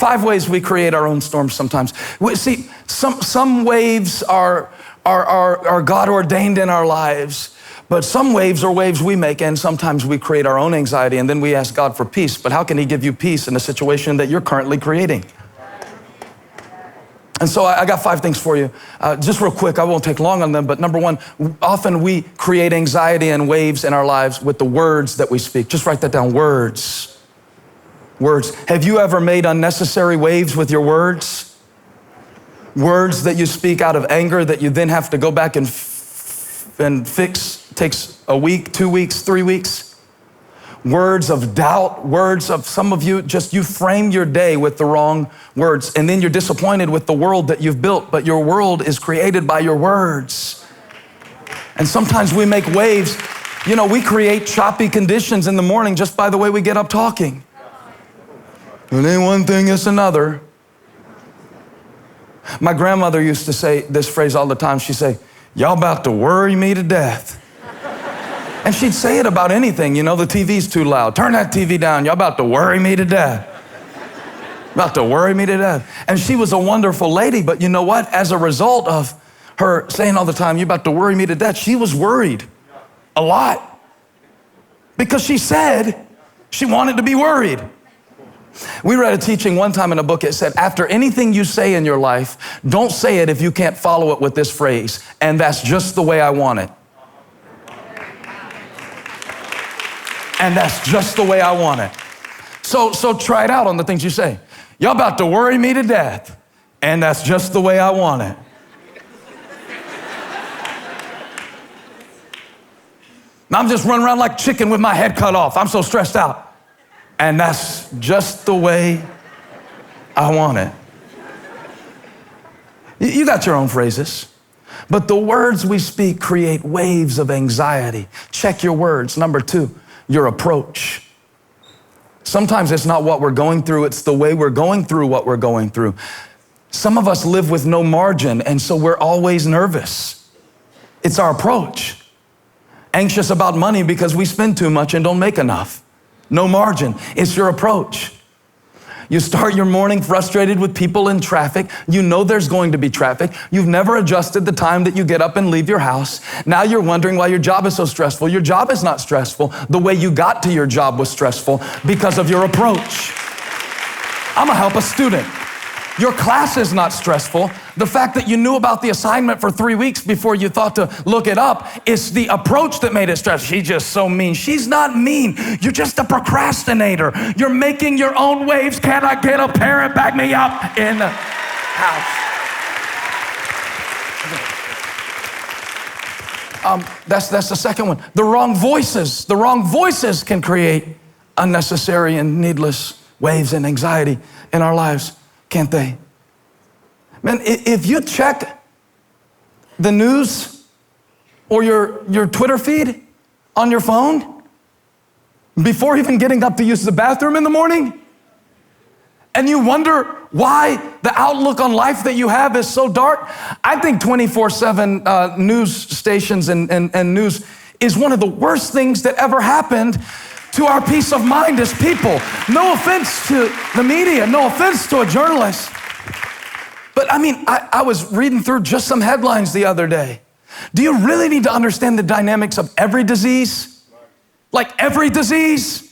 Five ways we create our own storms sometimes. See, some waves are God ordained in our lives, but some waves are waves we make, and sometimes we create our own anxiety, and then we ask God for peace. But how can he give you peace in a situation that you're currently creating? And so I got 5 things for you. Just real quick, I won't take long on them, but number 1, often we create anxiety and waves in our lives with the words that we speak. Just write that down, words. Words. Have you ever made unnecessary waves with your words? Words that you speak out of anger that you then have to go back and fix. Takes a week, 2 weeks, 3 weeks. Words of doubt, words of some of you, just you frame your day with the wrong words, and then you're disappointed with the world that you've built, but your world is created by your words. And sometimes we make waves. You know, we create choppy conditions in the morning just by the way we get up talking. It ain't one thing, it's another. My grandmother used to say this phrase all the time. She'd say, "Y'all about to worry me to death." And she'd say it about anything. You know, the TV's too loud. Turn that TV down. Y'all about to worry me to death. About to worry me to death. And she was a wonderful lady, but you know what? As a result of her saying all the time, "You're about to worry me to death," she was worried a lot because she said she wanted to be worried. We read a teaching one time in a book. It said, after anything you say in your life, don't say it if you can't follow it with this phrase, "And that's just the way I want it." And that's just the way I want it. So try it out on the things you say. "Y'all about to worry me to death. And that's just the way I want it." Now I'm just running around like chicken with my head cut off. I'm so stressed out. And that's just the way I want it. You got your own phrases. But the words we speak create waves of anxiety. Check your words. Number 2. Your approach. Sometimes it's not what we're going through, it's the way we're going through what we're going through. Some of us live with no margin, and so we're always nervous. It's our approach. Anxious about money because we spend too much and don't make enough. No margin. It's your approach. You start your morning frustrated with people in traffic. You know there's going to be traffic. You've never adjusted the time that you get up and leave your house. Now you're wondering why your job is so stressful. Your job is not stressful. The way you got to your job was stressful because of your approach. I'm gonna help a student. Your class is not stressful. The fact that you knew about the assignment for 3 weeks before you thought to look it up, it's the approach that made it stressful. She's just so mean. She's not mean. You're just a procrastinator. You're making your own waves. Can I get a parent back me up in the house? That's the second one. The wrong voices. The wrong voices can create unnecessary and needless waves and anxiety in our lives. Can't they? Man, if you check the news or your Twitter feed on your phone before even getting up to use the bathroom in the morning, and you wonder why the outlook on life that you have is so dark, I think 24/7 news stations and news is one of the worst things that ever happened to our peace of mind as people. No offense to the media, no offense to a journalist. But I mean, I was reading through just some headlines the other day. Do you really need to understand the dynamics of every disease? Like every disease?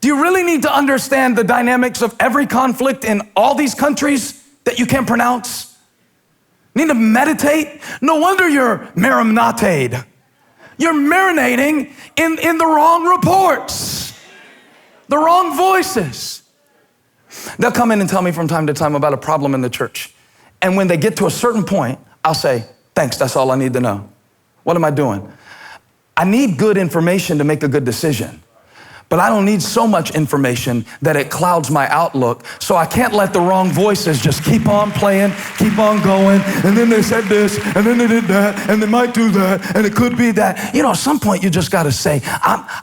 Do you really need to understand the dynamics of every conflict in all these countries that you can't pronounce? Need to meditate? No wonder you're marinate. You're marinating in the wrong reports, the wrong voices. They'll come in and tell me from time to time about a problem in the church. And when they get to a certain point, I'll say, "Thanks, that's all I need to know." What am I doing? I need good information to make a good decision. But I don't need so much information that it clouds my outlook, so I can't let the wrong voices just keep on playing, keep on going, and then they said this, and then they did that, and they might do that, and it could be that. You know, at some point you just gotta say,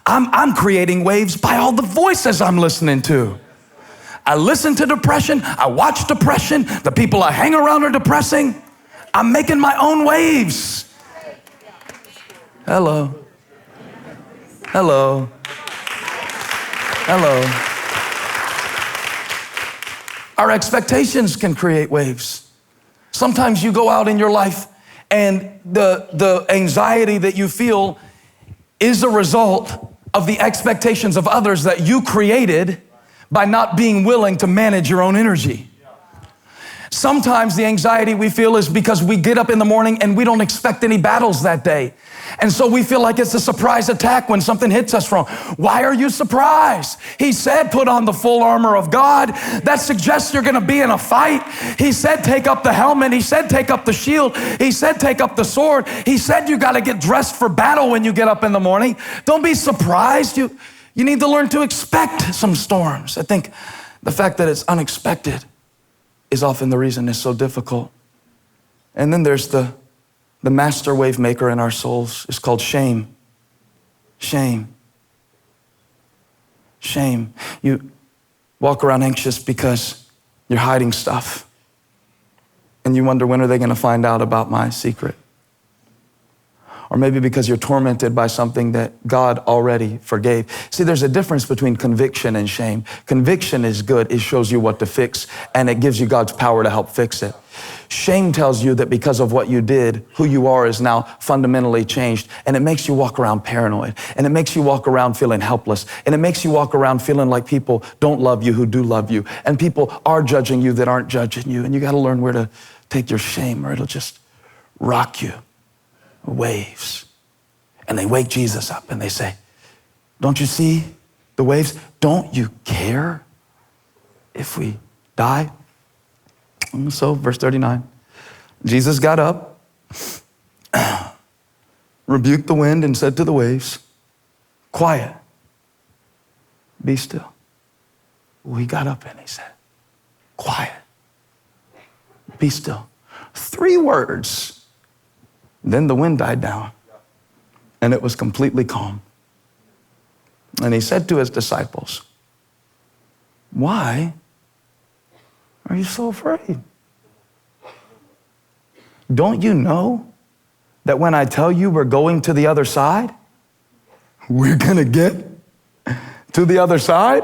I'm creating waves by all the voices I'm listening to. I listen to depression, I watch depression, the people I hang around are depressing. I'm making my own waves. Hello. Hello. Hello. Our expectations can create waves. Sometimes you go out in your life and the anxiety that you feel is a result of the expectations of others that you created by not being willing to manage your own energy. Sometimes the anxiety we feel is because we get up in the morning and we don't expect any battles that day. And so we feel like it's a surprise attack when something hits us wrong. Why are you surprised? He said, put on the full armor of God. That suggests you're gonna be in a fight. He said, take up the helmet. He said, take up the shield. He said, take up the sword. He said, you gotta get dressed for battle when you get up in the morning. Don't be surprised. You need to learn to expect some storms. I think the fact that it's unexpected is often the reason it's so difficult. And then there's the master wave maker in our souls. It's called shame. Shame. Shame. You walk around anxious because you're hiding stuff. And you wonder, when are they going to find out about my secret? Or maybe because you're tormented by something that God already forgave. See, there's a difference between conviction and shame. Conviction is good. It shows you what to fix, and it gives you God's power to help fix it. Shame tells you that because of what you did, who you are is now fundamentally changed, and it makes you walk around paranoid, and it makes you walk around feeling helpless, and it makes you walk around feeling like people don't love you who do love you, and people are judging you that aren't judging you, and you got to learn where to take your shame, or it'll just rock you. Waves. And they wake Jesus up and they say, don't you see the waves? Don't you care if we die? And so, verse 39, Jesus got up, rebuked the wind and said to the waves, quiet, be still. He got up and he said, quiet, be still. 3 words. Then the wind died down, and it was completely calm. And he said to his disciples, why are you so afraid? Don't you know that when I tell you we're going to the other side, we're gonna get to the other side?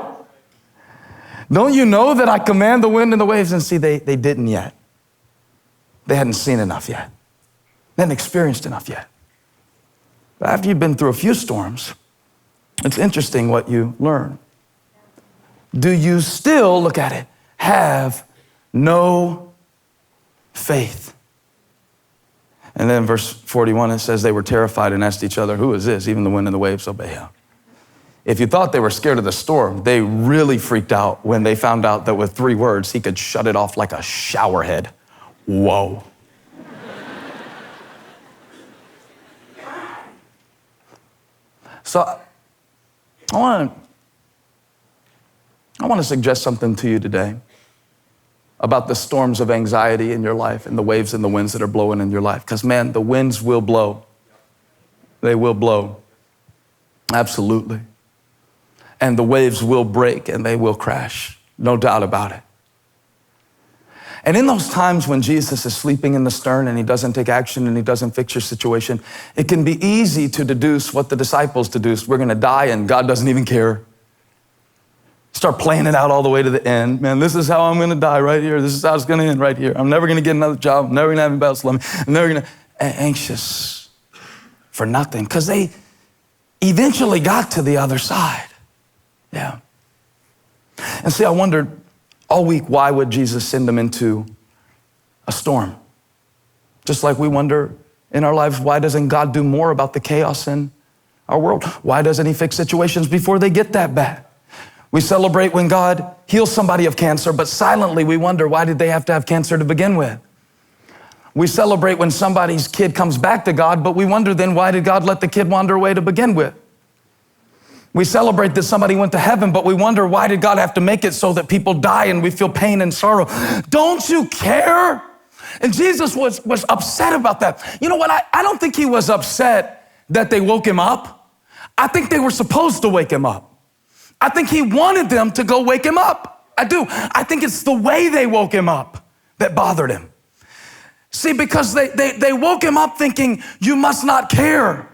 Don't you know that I command the wind and the waves? And see, they didn't yet. They hadn't seen enough yet. They hadn't experienced enough yet. But after you've been through a few storms, it's interesting what you learn. Do you still, look at it, have no faith? And then in verse 41, it says they were terrified and asked each other, who is this? Even the wind and the waves obey him. If you thought they were scared of the storm, they really freaked out when they found out that with 3 words, he could shut it off like a shower head. Whoa. So I want to suggest something to you today about the storms of anxiety in your life and the waves and the winds that are blowing in your life. Because, man, the winds will blow. They will blow. Absolutely. And the waves will break and they will crash. No doubt about it. And in those times when Jesus is sleeping in the stern and he doesn't take action and he doesn't fix your situation, it can be easy to deduce what the disciples deduced. We're gonna die and God doesn't even care. Start playing it out all the way to the end. Man, this is how I'm gonna die right here. This is how it's gonna end right here. I'm never gonna get another job. I'm never gonna have anybody else love me. I'm never gonna, anxious for nothing. Because they eventually got to the other side. Yeah. And see, I wondered, all week, why would Jesus send them into a storm? Just like we wonder in our lives, why doesn't God do more about the chaos in our world? Why doesn't he fix situations before they get that bad? We celebrate when God heals somebody of cancer, but silently we wonder, why did they have to have cancer to begin with? We celebrate when somebody's kid comes back to God, but we wonder then, why did God let the kid wander away to begin with? We celebrate that somebody went to heaven, but we wonder, why did God have to make it so that people die and we feel pain and sorrow? Don't you care? And Jesus was upset about that. You know what? I don't think he was upset that they woke him up. I think they were supposed to wake him up. I think he wanted them to go wake him up. I do. I think it's the way they woke him up that bothered him. See, because they woke him up thinking, you must not care.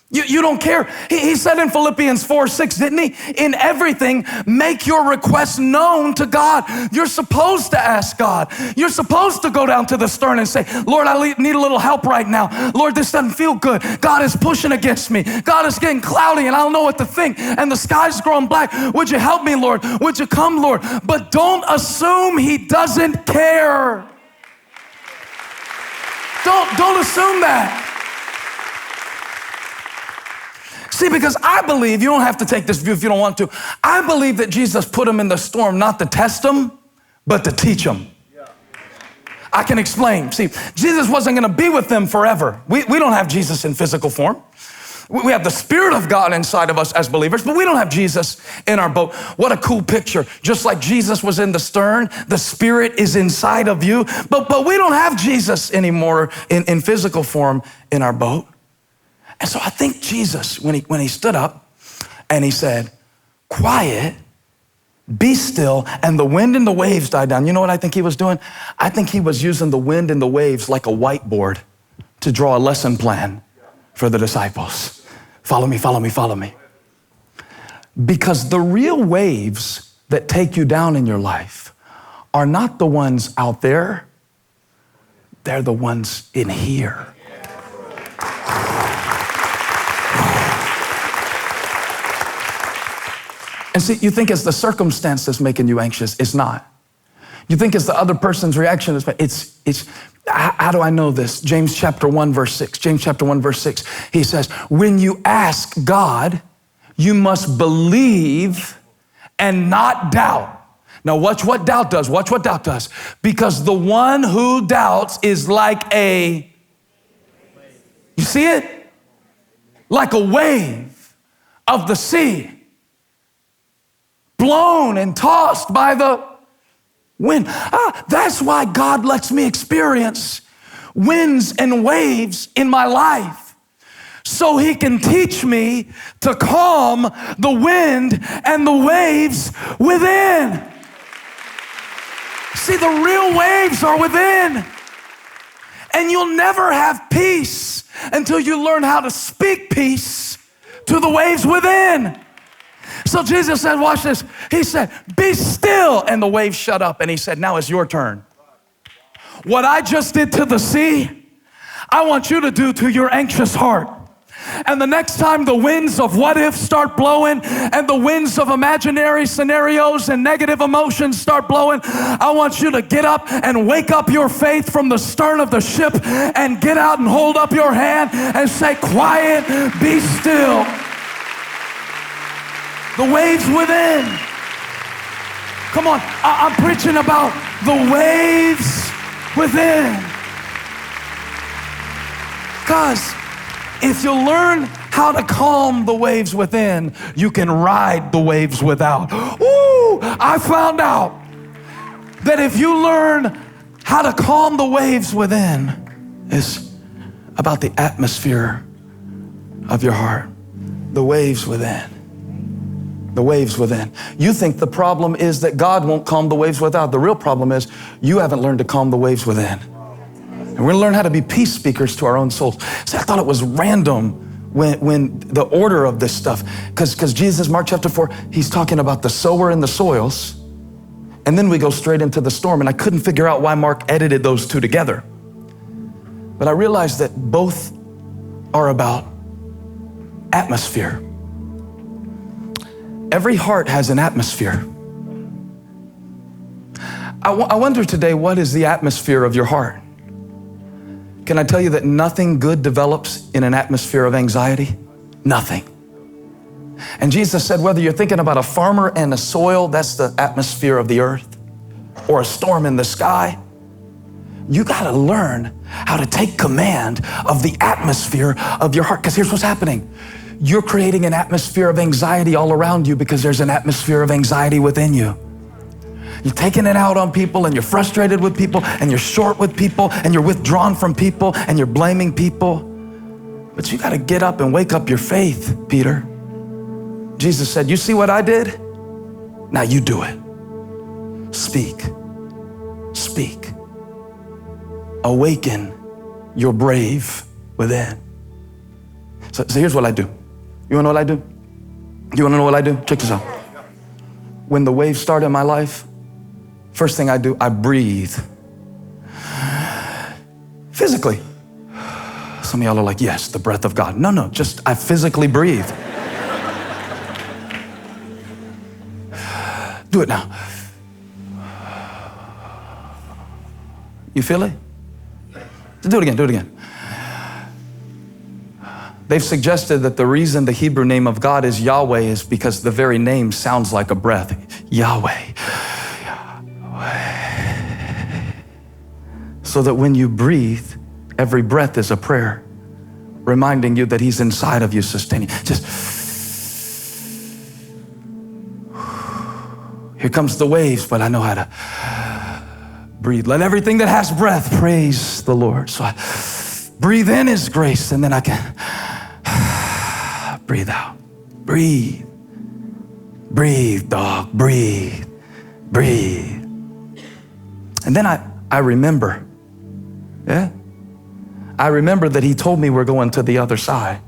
You don't care. He said in Philippians 4:6, didn't he? In everything, make your requests known to God. You're supposed to ask God. You're supposed to go down to the stern and say, Lord, I need a little help right now. Lord, this doesn't feel good. God is pushing against me. God is getting cloudy and I don't know what to think. And the sky's growing black. Would you help me, Lord? Would you come, Lord? But don't assume he doesn't care. Don't assume that. See, because I believe, you don't have to take this view if you don't want to, I believe that Jesus put him in the storm not to test him, but to teach him. I can explain. See, Jesus wasn't going to be with them forever. We don't have Jesus in physical form. We have the Spirit of God inside of us as believers, but we don't have Jesus in our boat. What a cool picture. Just like Jesus was in the stern, the Spirit is inside of you, but we don't have Jesus anymore in physical form in our boat. And so I think Jesus, when he stood up and he said, quiet, be still, and the wind and the waves died down. You know what I think he was doing? I think he was using the wind and the waves like a whiteboard to draw a lesson plan for the disciples. Follow me, follow me, follow me. Because the real waves that take you down in your life are not the ones out there, they're the ones in here. And see, you think it's the circumstance that's making you anxious. It's not. You think it's the other person's reaction. How do I know this? James chapter 1, verse 6. James chapter 1, verse 6. He says, when you ask God, you must believe and not doubt. Now watch what doubt does. Watch what doubt does. Because the one who doubts is like you see it? Like a wave of the sea, blown and tossed by the wind. That's why God lets me experience winds and waves in my life, so he can teach me to calm the wind and the waves within. See, the real waves are within. And you'll never have peace until you learn how to speak peace to the waves within. So Jesus said, watch this. He said, be still. And the waves shut up. And he said, now it's your turn. What I just did to the sea, I want you to do to your anxious heart. And the next time the winds of what if start blowing and the winds of imaginary scenarios and negative emotions start blowing, I want you to get up and wake up your faith from the stern of the ship and get out and hold up your hand and say, quiet, be still. The waves within. Come on, I'm preaching about the waves within. Because if you learn how to calm the waves within, you can ride the waves without. Ooh, I found out that if you learn how to calm the waves within, it's about the atmosphere of your heart. The waves within. The waves within. You think the problem is that God won't calm the waves without. The real problem is you haven't learned to calm the waves within. And we're gonna learn how to be peace speakers to our own souls. See, I thought it was random when the order of this stuff, because Jesus, Mark chapter 4, he's talking about the sower and the soils, and then we go straight into the storm, and I couldn't figure out why Mark edited those two together. But I realized that both are about atmosphere. Every heart has an atmosphere. I wonder today, what is the atmosphere of your heart? Can I tell you that nothing good develops in an atmosphere of anxiety? Nothing. And Jesus said, whether you're thinking about a farmer and a soil, that's the atmosphere of the earth, or a storm in the sky, you gotta learn how to take command of the atmosphere of your heart. Because here's what's happening. You're creating an atmosphere of anxiety all around you because there's an atmosphere of anxiety within you. You're taking it out on people, and you're frustrated with people, and you're short with people, and you're withdrawn from people, and you're blaming people. But you got to get up and wake up your faith, Peter. Jesus said, you see what I did? Now you do it. Speak. Speak. Awaken your brave within. So here's what I do. You wanna know what I do? You wanna know what I do? Check this out. When the waves start in my life, first thing I do, I breathe. Physically. Some of y'all are like, yes, the breath of God. No, just I physically breathe. Do it now. You feel it? Do it again. They've suggested that the reason the Hebrew name of God is Yahweh is because the very name sounds like a breath. Yahweh. So that when you breathe, every breath is a prayer, reminding you that He's inside of you, sustaining. Just, here comes the waves, but I know how to breathe. Let everything that has breath praise the Lord. So I breathe in His grace, and then I can breathe out. Breathe. Breathe, dog. Breathe. Breathe. And then I remember. Yeah? I remember that He told me we're going to the other side.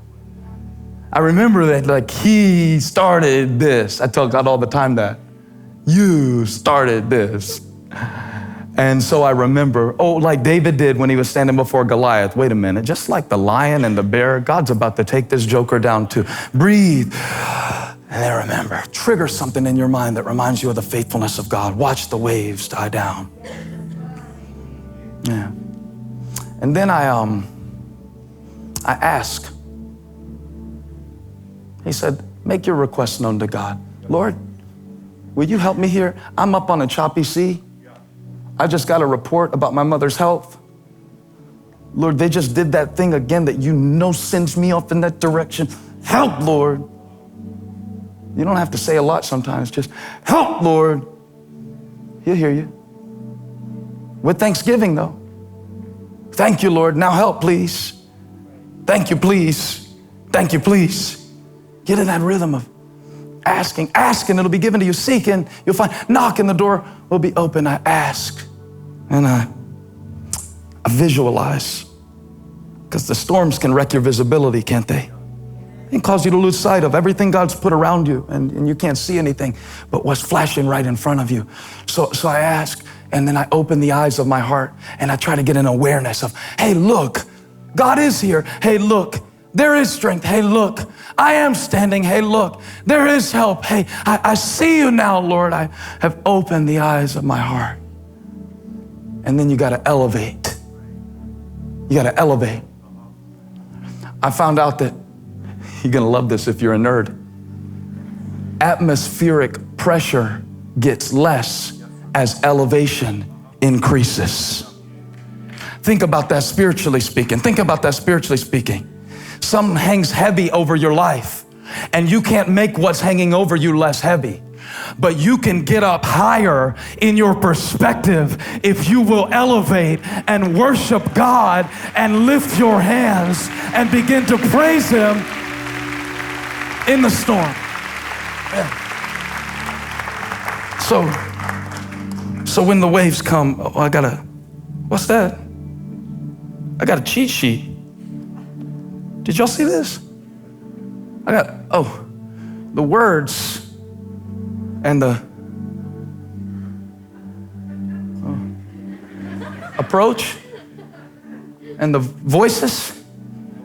I remember that like He started this. I tell God all the time that. You started this. And so I remember, like David did when he was standing before Goliath. Wait a minute, just like the lion and the bear, God's about to take this joker down too. Breathe. And then remember, trigger something in your mind that reminds you of the faithfulness of God. Watch the waves die down. Yeah. And then I ask. He said, make your request known to God. Lord, will you help me here? I'm up on a choppy sea. I just got a report about my mother's health. Lord, they just did that thing again that you know sends me off in that direction. Help, Lord. You don't have to say a lot sometimes. Just help, Lord. He'll hear you. With thanksgiving, though. Thank you, Lord. Now help, please. Thank you, please. Thank you, please. Get in that rhythm of asking. Ask and it'll be given to you. Seek and you'll find. Knock and the door will be open. I ask and I visualize. Because the storms can wreck your visibility, can't they? It can cause you to lose sight of everything God's put around you and you can't see anything but what's flashing right in front of you. So I ask and then I open the eyes of my heart and I try to get an awareness of, hey, look, God is here. Hey, look, there is strength. Hey, look, I am standing. Hey, look, there is help. Hey, I see you now, Lord. I have opened the eyes of my heart. And then you got to elevate. You got to elevate. I found out that you're going to love this if you're a nerd. Atmospheric pressure gets less as elevation increases. Think about that spiritually speaking. Think about that spiritually speaking. Something hangs heavy over your life, and you can't make what's hanging over you less heavy. But you can get up higher in your perspective if you will elevate and worship God and lift your hands and begin to praise Him in the storm. Yeah. So when the waves come, what's that? I got a cheat sheet. Did y'all see this? The words and the approach and the voices.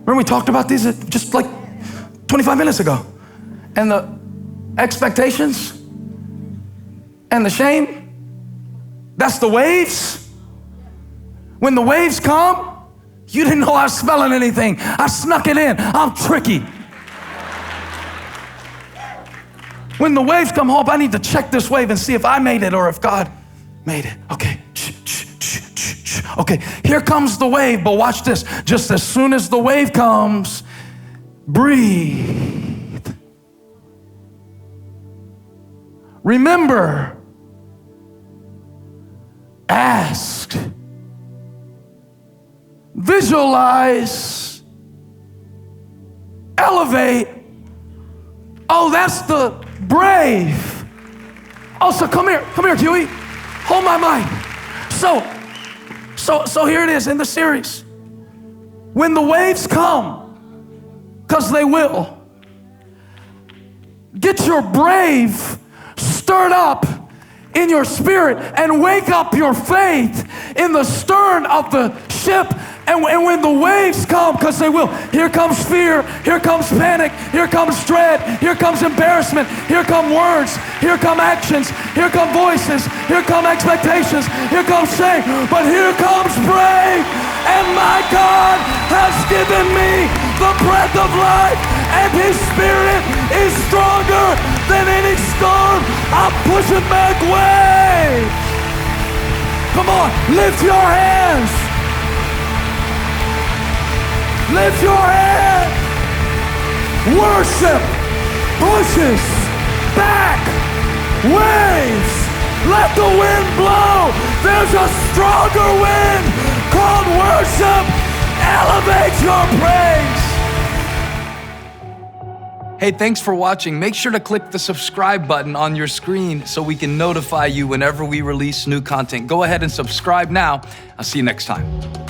Remember we talked about these just like 25 minutes ago. And the expectations and the shame, that's the waves. When the waves come, you didn't know I was smelling anything. I snuck it in. I'm tricky. When the waves come, hope I need to check this wave and see if I made it or if God made it. Okay. Okay, here comes the wave, but watch this. Just as soon as the wave comes, breathe. Remember, ask, visualize, elevate. Oh, that's the brave. Oh, so come here, Huey. Hold my mic. So here it is in the series. When the waves come, because they will. Get your brave stirred up in your spirit and wake up your faith in the stern of the ship. And when the waves come, because they will, here comes fear, here comes panic, here comes dread, here comes embarrassment, here come words, here come actions, here come voices, here come expectations, here comes shame, but here comes brave. And my God has given me the breath of life, and His Spirit is stronger than any storm. I'm pushing back waves. Come on, lift your hands. Lift your hand. Worship pushes back waves. Let the wind blow. There's a stronger wind called worship. Elevate your praise. Hey, thanks for watching. Make sure to click the subscribe button on your screen so we can notify you whenever we release new content. Go ahead and subscribe now. I'll see you next time.